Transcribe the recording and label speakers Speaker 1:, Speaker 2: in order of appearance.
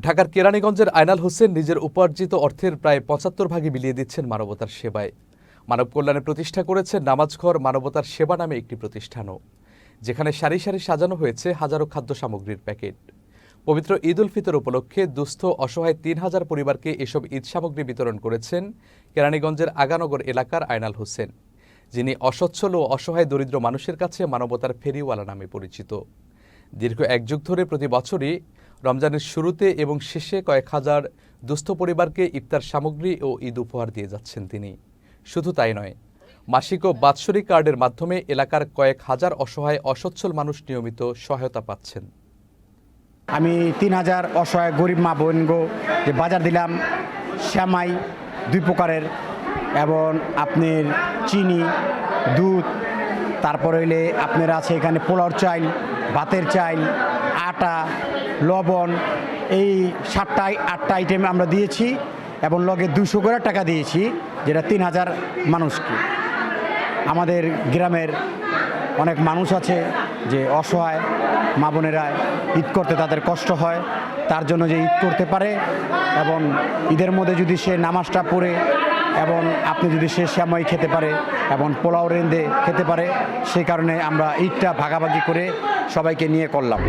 Speaker 1: ঢাকার কেরানীগঞ্জের আয়নাল হোসেন নিজের উপার্জিত অর্থের প্রায় ৭৫ ভাগই বিলিয়ে দিচ্ছেন মানবতার সেবায়। মানব কল্যাণে প্রতিষ্ঠা করেছেন নামাজঘর মানবতার সেবা নামে একটি প্রতিষ্ঠানও, যেখানে সারি সারি সাজানো হয়েছে হাজারো খাদ্য সামগ্রীর প্যাকেট। পবিত্র ঈদ উল ফিতর উপলক্ষে দুস্থ অসহায় ৩,০০০ পরিবারকে এসব ঈদ সামগ্রী বিতরণ করেছেন কেরানীগঞ্জের আগানগর এলাকার আয়নাল হোসেন, যিনি অসচ্ছল ও অসহায় দরিদ্র মানুষের কাছে মানবতার ফেরিওয়ালা নামে পরিচিত। দীর্ঘ এক যুগ ধরে প্রতি বছরই রমজানের শুরুতে এবং শেষে কয়েক হাজার দুস্থ পরিবারকে ইফতার সামগ্রী ও ঈদ উপহার দিয়ে যাচ্ছেন তিনি। শুধু তাই নয়, মাসিক ও বাৎসরিক কার্ডের মাধ্যমে এলাকার কয়েক হাজার অসহায় অসচ্ছল মানুষ নিয়মিত সহায়তা পাচ্ছেন।
Speaker 2: আমি ৩,০০০ অসহায় গরিব মা বোনগো যে বাজার দিলাম, শ্যামাই 2 প্রকারের এবং আপনার চিনি, দুধ, তারপর হইলে আপনার আছে এখানে পোলাওর চাল, ভাতের চাল, আটা, লবণ, এই 7টা-8টা আইটেম আমরা দিয়েছি এবং লগে 200 করে টাকা দিয়েছি, যেটা ৩,০০০ মানুষকে। আমাদের গ্রামের অনেক মানুষ আছে যে অসহায় মা বোনেরা ঈদ করতে তাদের কষ্ট হয়, তার জন্য যে ঈদ করতে পারে এবং ঈদের মধ্যে যদি সে নামাজটা পড়ে এবং আপনি যদি সে শ্যামাই খেতে পারে এবং পোলাও রেঁধে খেতে পারে, সেই কারণে আমরা ঈদটা ভাগাভাগি করে সবাইকে নিয়ে করলাম।